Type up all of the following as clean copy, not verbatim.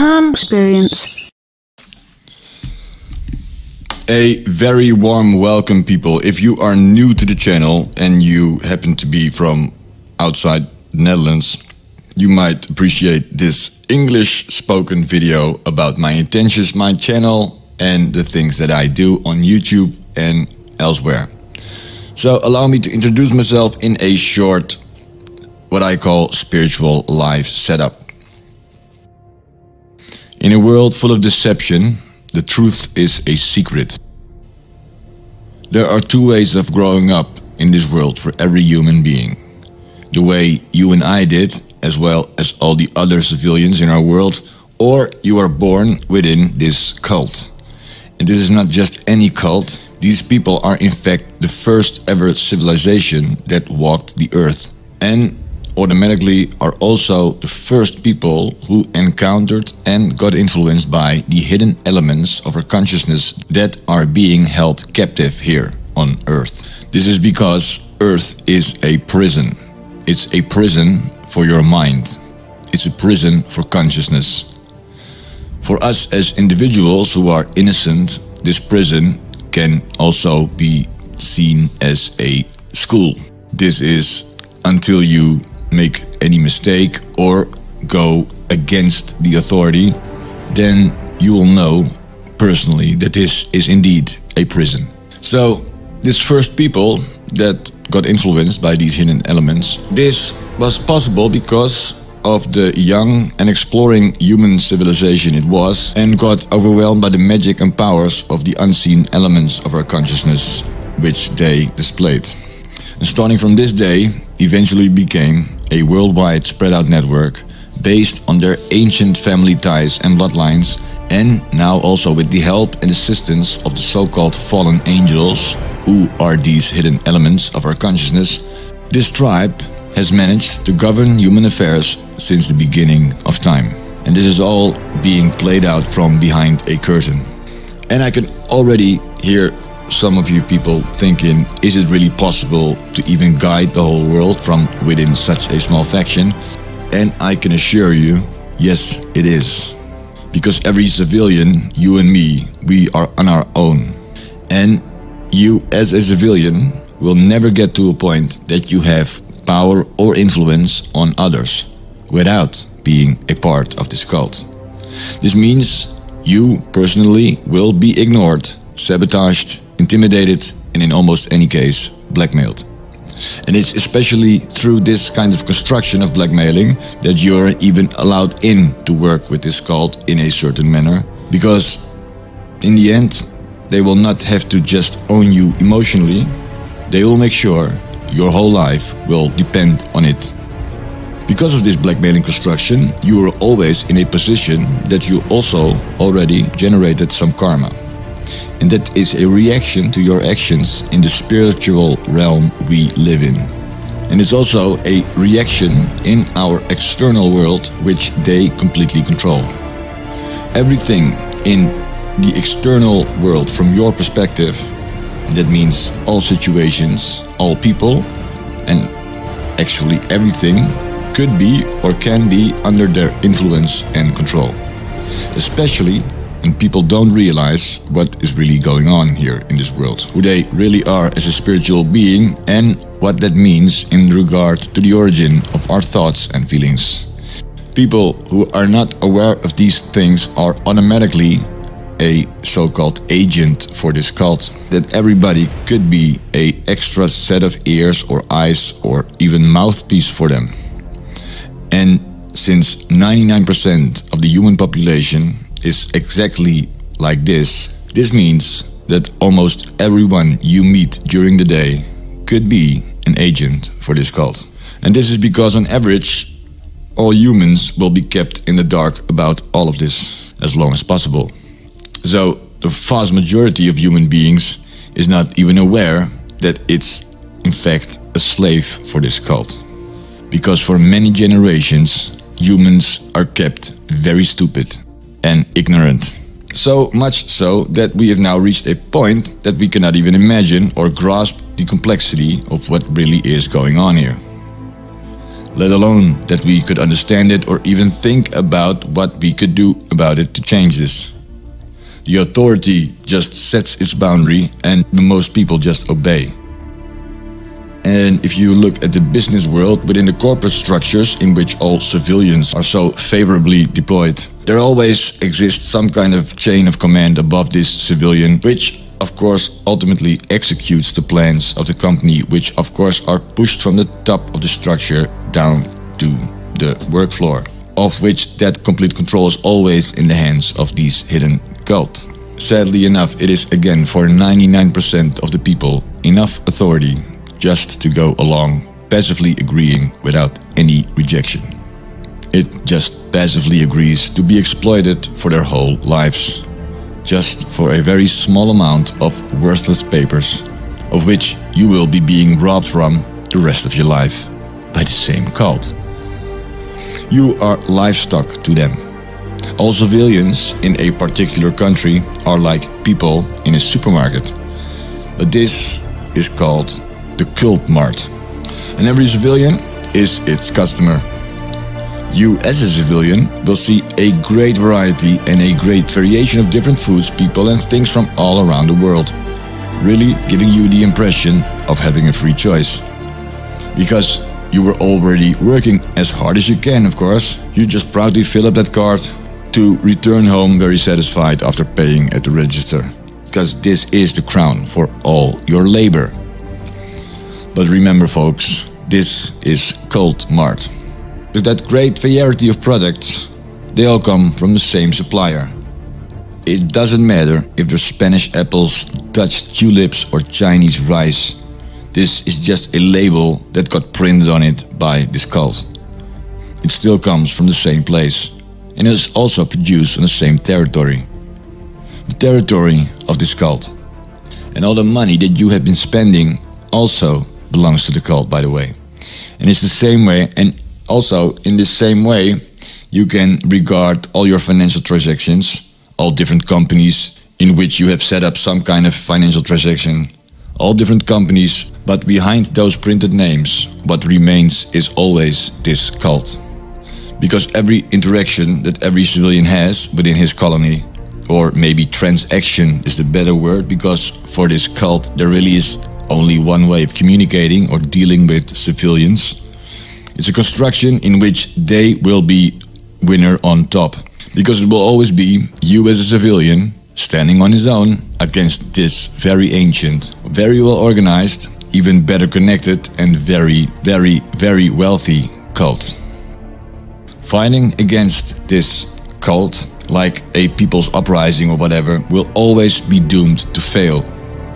Haan Experience. A very warm welcome, people. If you are new to the channel and you happen to be from outside the Netherlands, you might appreciate this English spoken video about my intentions, my channel, and the things that I do on YouTube and elsewhere. So allow me to introduce myself in a short, what I call spiritual life setup. In a world full of deception, the truth is a secret. There are two ways of growing up in this world for every human being. The way you and I did, as well as all the other civilians in our world, or you are born within this cult. And this is not just any cult. These people are in fact the first ever civilization that walked the earth, and automatically are also the first people who encountered and got influenced by the hidden elements of our consciousness that are being held captive here on Earth. This is because Earth is a prison. It's a prison for your mind. It's a prison for consciousness. For us as individuals who are innocent, this prison can also be seen as a school. This is until you make any mistake or go against the authority, then you will know personally that this is indeed a prison. So this first people that got influenced by these hidden elements, this was possible because of the young and exploring human civilization it was, and got overwhelmed by the magic and powers of the unseen elements of our consciousness which they displayed. And starting from this day, eventually became a worldwide spread out network based on their ancient family ties and bloodlines, and now also with the help and assistance of the so-called fallen angels, who are these hidden elements of our consciousness. This tribe has managed to govern human affairs since the beginning of time. And this is all being played out from behind a curtain. And I can already hear some of you people thinking, is it really possible to even guide the whole world from within such a small faction? And I can assure you, yes, it is. Because every civilian, you and me, we are on our own. And you as a civilian will never get to a point that you have power or influence on others without being a part of this cult. This means you personally will be ignored, sabotaged, intimidated, and in almost any case, blackmailed. And it's especially through this kind of construction of blackmailing that you're even allowed in to work with this cult in a certain manner, because in the end, they will not have to just own you emotionally, they will make sure your whole life will depend on it. Because of this blackmailing construction, you are always in a position that you also already generated some karma. And that is a reaction to your actions in the spiritual realm we live in. And it's also a reaction in our external world which they completely control. Everything in the external world from your perspective, and that means all situations, all people, and actually everything could be or can be under their influence and control. Especially when people don't realize what is really going on here in this world, who they really are as a spiritual being, and what that means in regard to the origin of our thoughts and feelings. People who are not aware of these things are automatically a so-called agent for this cult, that everybody could be an extra set of ears or eyes or even mouthpiece for them. And since 99% of the human population is exactly like this, this means that almost everyone you meet during the day could be an agent for this cult. And this is because on average, all humans will be kept in the dark about all of this as long as possible. So the vast majority of human beings is not even aware that it's in fact a slave for this cult. Because for many generations, humans are kept very stupid and ignorant. So much so that we have now reached a point that we cannot even imagine or grasp the complexity of what really is going on here. let alone that we could understand it or even think about what we could do about it to change this. The authority just sets its boundary and most people just obey. And if you look at the business world within the corporate structures in which all civilians are so favorably deployed, there always exists some kind of chain of command above this civilian, which of course ultimately executes the plans of the company, which of course are pushed from the top of the structure down to the work floor, of which that complete control is always in the hands of these hidden cult. Sadly enough, it is again for 99% of the people enough authority just to go along passively agreeing without any rejection. It just passively agrees to be exploited for their whole lives, just for a very small amount of worthless papers, of which you will be being robbed from the rest of your life by the same cult. You are livestock to them. All civilians in a particular country are like people in a supermarket, but this is called the cult mart, and every civilian is its customer. You as a civilian will see a great variety and a great variation of different foods, people and things from all around the world, really giving you the impression of having a free choice. Because you were already working as hard as you can, of course, you just proudly fill up that card to return home very satisfied after paying at the register, because this is the crown for all your labor. But remember folks, this is Cult Mart. With that great variety of products, they all come from the same supplier. It doesn't matter if they're Spanish apples, Dutch tulips or Chinese rice. This is just a label that got printed on it by this cult. It still comes from the same place and is also produced on the same territory. The territory of this cult. And all the money that you have been spending also belongs to the cult, by the way. And it's the same way, and also in the same way you can regard all your financial transactions, all different companies in which you have set up some kind of financial transaction, all different companies, but behind those printed names what remains is always this cult. Because every interaction that every civilian has within his colony, or maybe transaction is the better word, because for this cult there really is only one way of communicating or dealing with civilians. It's a construction in which they will be winner on top, because it will always be you as a civilian standing on his own against this very ancient, very well organized, even better connected and very wealthy cult. Fighting against this cult, like a people's uprising or whatever, will always be doomed to fail.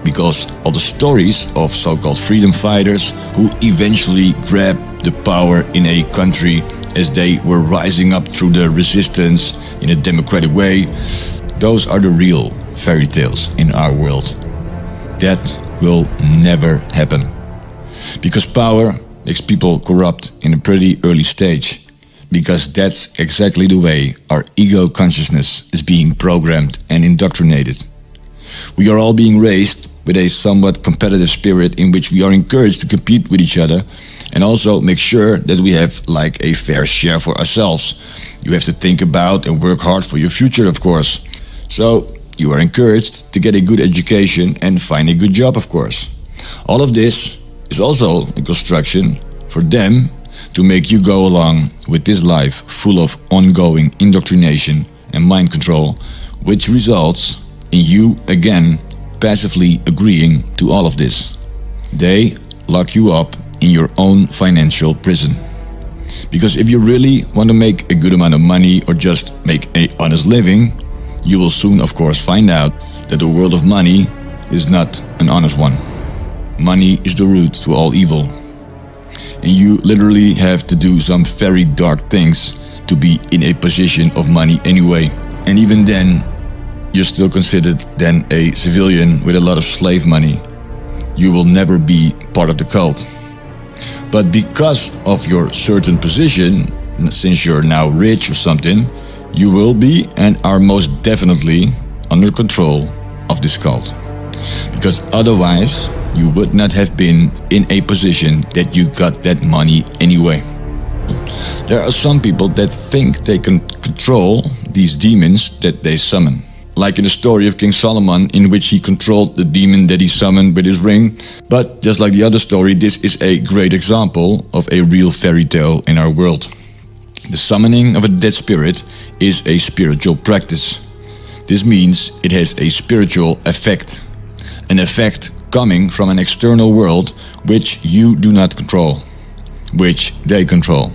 Because all the stories of so-called freedom fighters who eventually grabbed the power in a country as they were rising up through the resistance in a democratic way, those are the real fairy tales in our world. That will never happen. Because power makes people corrupt in a pretty early stage. Because that's exactly the way our ego consciousness is being programmed and indoctrinated. We are all being raised with a somewhat competitive spirit in which we are encouraged to compete with each other and also make sure that we have like a fair share for ourselves. You have to think about and work hard for your future, of course. So you are encouraged to get a good education and find a good job, of course. All of this is also a construction for them to make you go along with this life full of ongoing indoctrination and mind control, which results in you again passively agreeing to all of this. They lock you up in your own financial prison. Because if you really want to make a good amount of money or just make an honest living, you will soon of course find out that the world of money is not an honest one. Money is the root to all evil. And you literally have to do some very dark things to be in a position of money anyway. And even then, you're still considered then a civilian with a lot of slave money. You will never be part of the cult. But because of your certain position, since you're now rich or something, you will be and are most definitely under control of this cult. Because otherwise, you would not have been in a position that you got that money anyway. There are some people that think they can control these demons that they summon. Like in the story of King Solomon, in which he controlled the demon that he summoned with his ring. But just like the other story, this is a great example of a real fairy tale in our world. The summoning of a dead spirit is a spiritual practice. This means it has a spiritual effect. An effect coming from an external world which you do not control, which they control.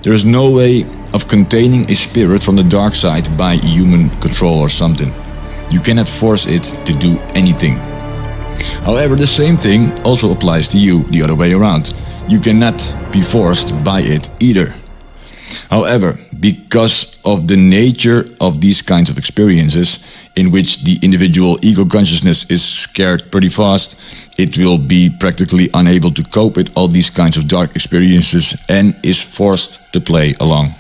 There is no way of containing a spirit from the dark side by human control or something. You cannot force it to do anything. However, the same thing also applies to you the other way around. You cannot be forced by it either. However, because of the nature of these kinds of experiences, in which the individual ego consciousness is scared pretty fast, it will be practically unable to cope with all these kinds of dark experiences and is forced to play along.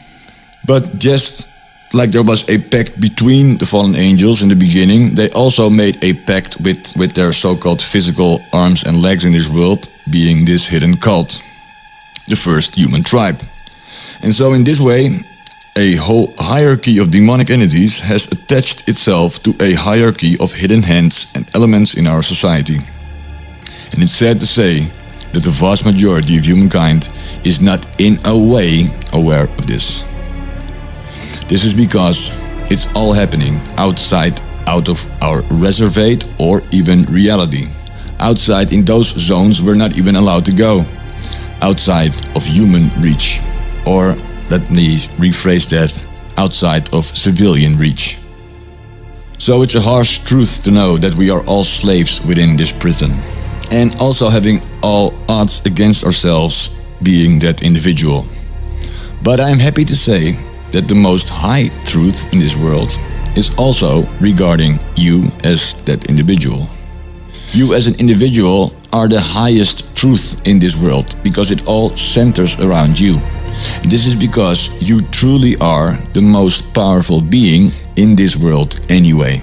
But just like there was a pact between the fallen angels in the beginning, they also made a pact with their so-called physical arms and legs in this world, being this hidden cult, the first human tribe. And so in this way, a whole hierarchy of demonic entities has attached itself to a hierarchy of hidden hands and elements in our society. And it's sad to say that the vast majority of humankind is not in a way aware of this. This is because it's all happening out of our reservate or even reality. Outside in those zones we're not even allowed to go. Outside of human reach. Or, let me rephrase that, outside of civilian reach. So it's a harsh truth to know that we are all slaves within this prison. And also having all odds against ourselves being that individual. But I'm happy to say that the most high truth in this world is also regarding you as that individual. You as an individual are the highest truth in this world because it all centers around you. This is because you truly are the most powerful being in this world anyway.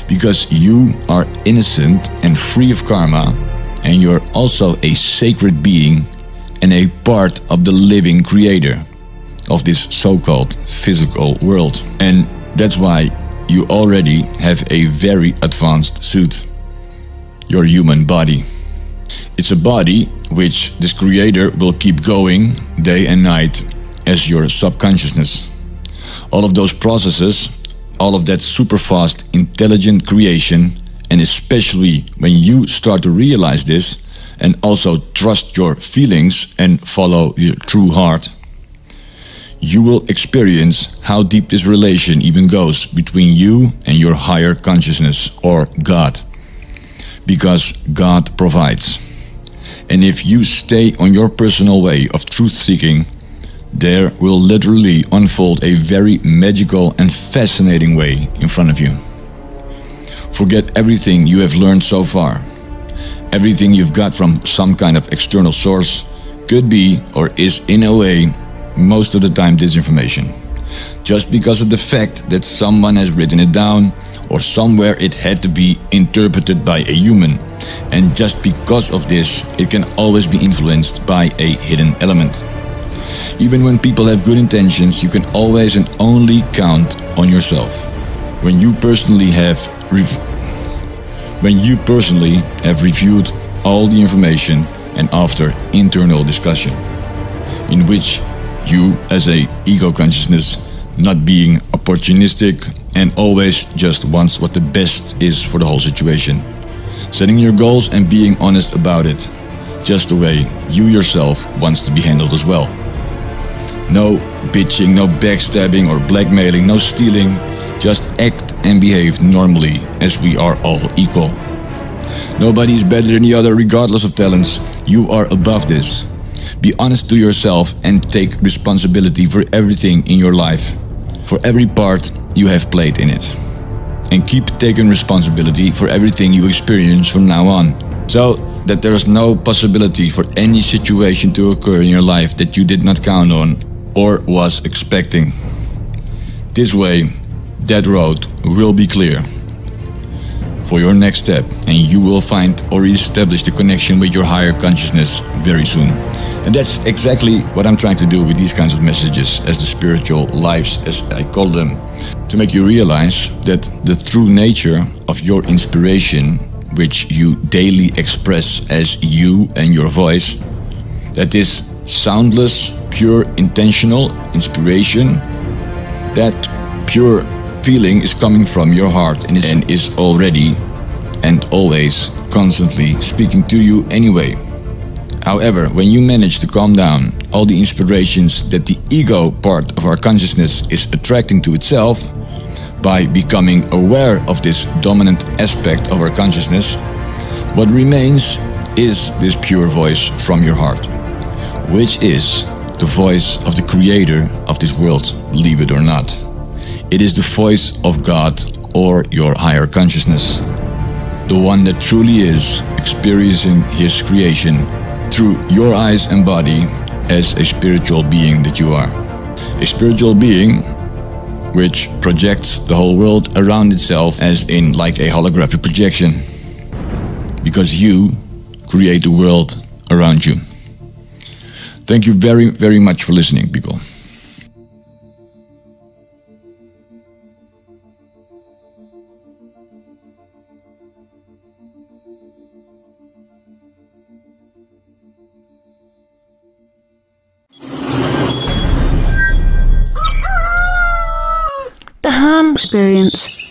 Because you are innocent and free of karma, and you're also a sacred being and a part of the living creator of this so-called physical world. And that's why you already have a very advanced suit. Your human body. It's a body which this creator will keep going day and night as your subconsciousness. All of those processes, all of that super fast intelligent creation, and especially when you start to realize this and also trust your feelings and follow your true heart, you will experience how deep this relation even goes between you and your higher consciousness or God. Because God provides. And if you stay on your personal way of truth-seeking, there will literally unfold a very magical and fascinating way in front of you. Forget everything you have learned so far. Everything you've got from some kind of external source could be or is in a way most of the time disinformation. Just because of the fact that someone has written it down or somewhere it had to be interpreted by a human. And just because of this, it can always be influenced by a hidden element. Even when people have good intentions, you can always and only count on yourself. When you personally have reviewed all the information and after internal discussion, in which you as a ego consciousness, not being opportunistic and always just wants what the best is for the whole situation. Setting your goals and being honest about it, just the way you yourself wants to be handled as well. No bitching, no backstabbing or blackmailing, no stealing, just act and behave normally as we are all equal. Nobody is better than the other regardless of talents. You are above this. Be honest to yourself and take responsibility for everything in your life, for every part you have played in it. And keep taking responsibility for everything you experience from now on, so that there is no possibility for any situation to occur in your life that you did not count on or was expecting. This way, that road will be clear. for your next step, and you will find or establish the connection with your higher consciousness very soon. And that's exactly what I'm trying to do with these kinds of messages as the spiritual lives, as I call them, to make you realize that the true nature of your inspiration, which you daily express as you and your voice, that this soundless, pure, intentional inspiration, that pure feeling is coming from your heart and is already and always constantly speaking to you anyway. However, when you manage to calm down all the inspirations that the ego part of our consciousness is attracting to itself, by becoming aware of this dominant aspect of our consciousness, what remains is this pure voice from your heart, which is the voice of the creator of this world, believe it or not. It is the voice of God or your higher consciousness, the one that truly is experiencing his creation through your eyes and body as a spiritual being that you are. A spiritual being which projects the whole world around itself as in like a holographic projection, because you create the world around you. Thank you very, very much for listening, people. The Haan Experience.